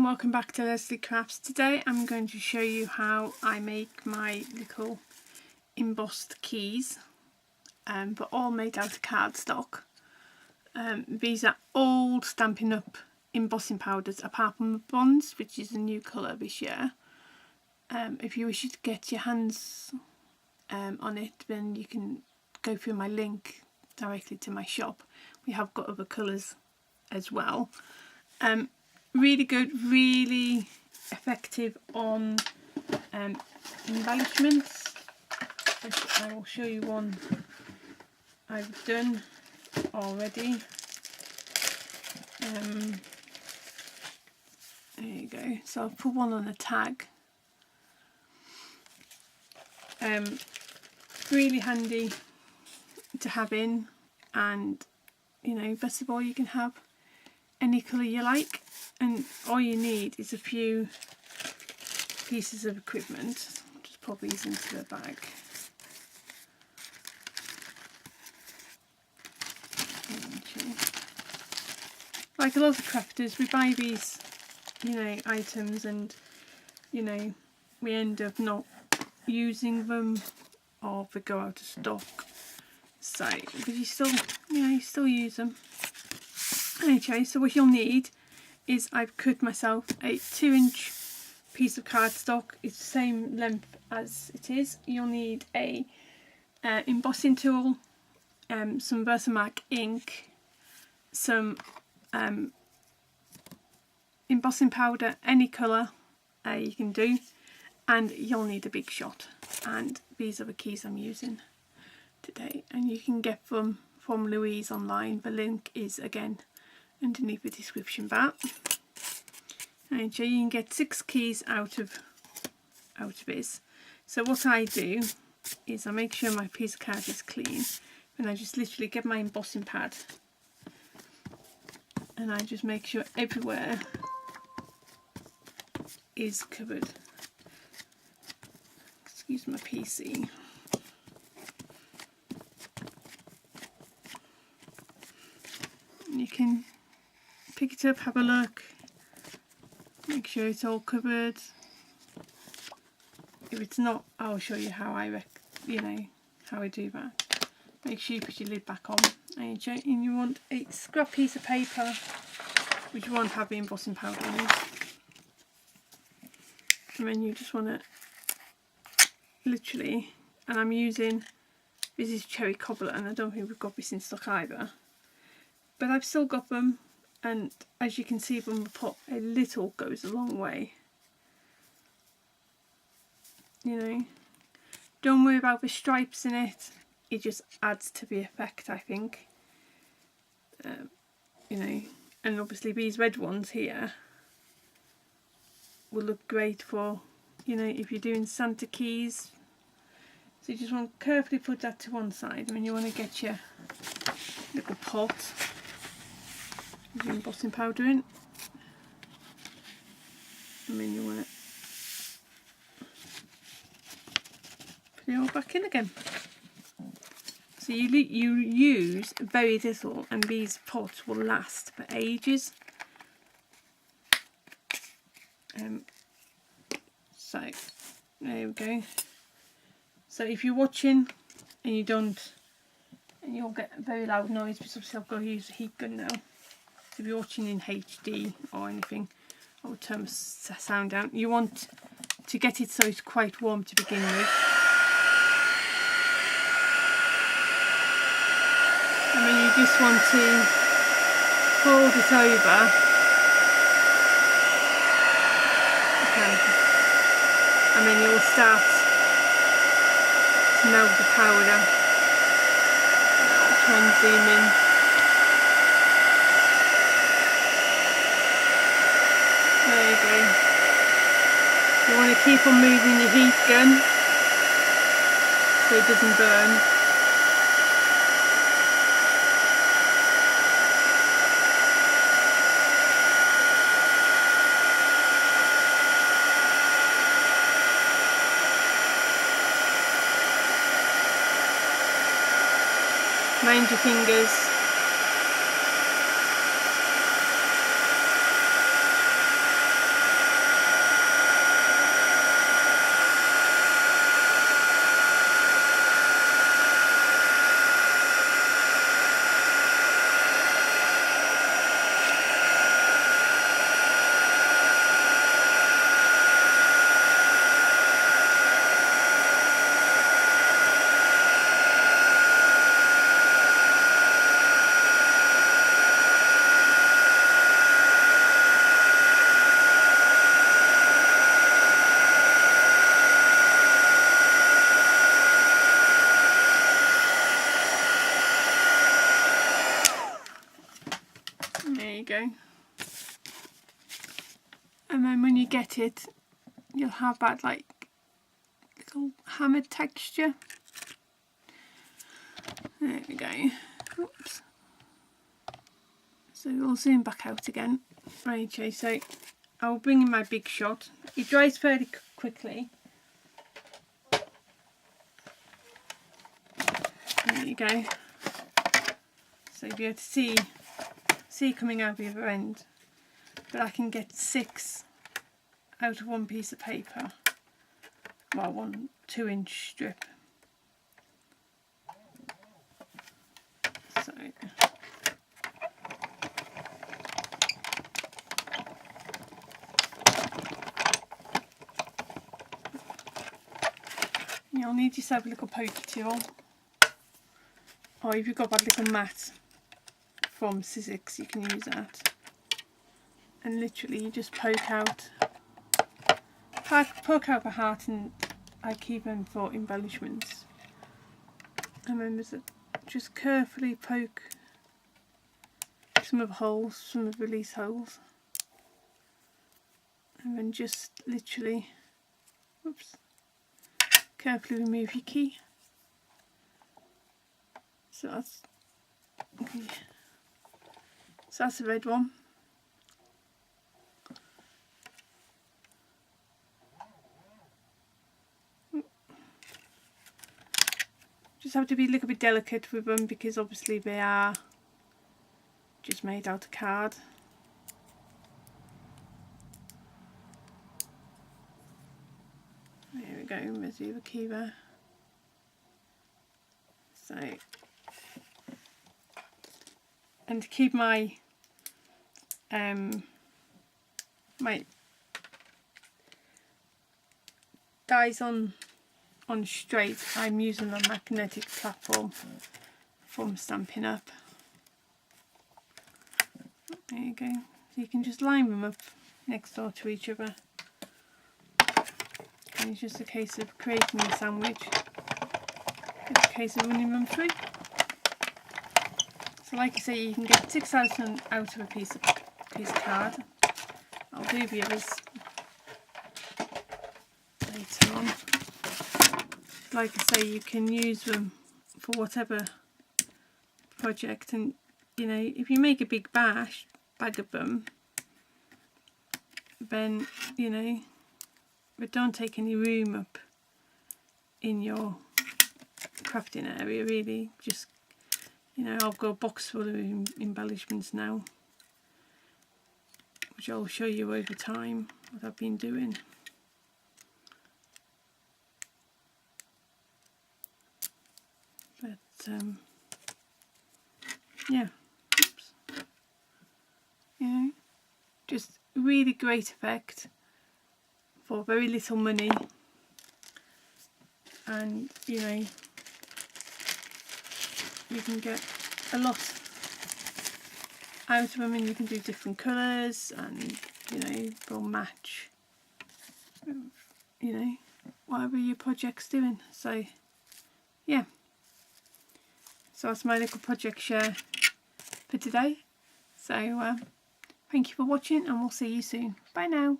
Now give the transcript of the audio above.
and welcome back to Leslie Crafts. Today I'm going to show you how I make my little embossed keys, but all made out of cardstock. These are old Stampin' Up! Embossing powders, apart from the bronze, which is a new colour this year. If you wish to get your hands on it, then you can go through my link directly to my shop. We have got other colours as well. Really good, really effective on embellishments. I will show you one I've done already. There you go. So I'll put one on a tag. Really handy to have in, and you know, best of all, you can have any colour you like, and all you need is a few pieces of equipment. I'll just pop these into the bag. Like a lot of crafters, we buy these, you know, items, and you know, we end up not using them, or they go out of stock. So, but you still, you know, you still use them. Okay, so what you'll need is, I've cut myself a 2-inch piece of cardstock. It's the same length as it is. You'll need a embossing tool, some Versamark ink, some embossing powder, any colour you can do, and you'll need a Big Shot. And these are the keys I'm using today, and you can get them from Louise online. The link is again underneath the description bar. And so you can get 6 keys out of this. So what I do is I make sure my piece of card is clean, and I just literally get my embossing pad, and I just make sure everywhere is covered. Excuse my PC. You can pick it up, have a look, make sure it's all covered. If it's not, I'll show you how I how I do that. Make sure you put your lid back on, and you want a scrap piece of paper which won't have the embossing powder in it, and then you just want to literally, and I'm using, this is cherry cobbler, and I don't think we've got this in stock either, but I've still got them, and as you can see from the pot, a little goes a long way. You know, don't worry about the stripes in it, it just adds to the effect, I think. You know, and obviously these red ones here will look great for, you know, if you're doing Santa keys. So you just want to carefully put that to one side, and then you want to get your little pot with your embossing powder in, and then you want to put it all back in again. So you use very little, and these pots will last for ages. So there we go. So if you're watching and you don't, and you'll get a very loud noise, because obviously I've got to use a heat gun now. So if you're watching in HD or anything, I will turn the sound down. You want to get it so it's quite warm to begin with. And then you just want to fold it over. Okay. And then you'll start to melt the powder. I'll try and zoom in. There you go. You want to keep on moving your heat gun so it doesn't burn. Mind your fingers. and then when you get it, you'll have that like little hammered texture. There we go. Oops. So we'll zoom back out again. Right, okay, so I'll bring in my big shot. It dries fairly quickly. There you go. So you'll be able to see coming out the other end. But I can get 6 out of one piece of paper. Well, one 2-inch strip. So you'll need yourself a little pokey tool, or if you've got that little mat from Sizzix, you can use that. And literally you just poke out the heart, and I keep them for embellishments. And then just carefully poke some of the holes, some of the release holes, and then just literally, oops, carefully remove your key. So that's okay. So that's the red one. Just have to be a little bit delicate with them because obviously they are just made out of card. There we go, there's the other key there. So, and to keep my my dies on straight, I'm using a magnetic platform from Stampin' Up. There you go. So you can just line them up next door to each other. And it's just a case of creating a sandwich. It's a case of running them through. So like I say, you can get 6 out of a piece of card. I'll do the others later on. Like I say, you can use them for whatever project, and you know, if you make a big bag of them, then you know, but don't take any room up in your crafting area really. Just, you know, I've got a box full of embellishments now, which I'll show you over time what I've been doing. But yeah, oops. You know, just really great effect for very little money, and you know, you can get a lot out of them, and you can do different colours, and you know, they'll match, you know, whatever your project's doing. So yeah, so that's my little project share for today. So thank you for watching, and we'll see you soon. Bye now.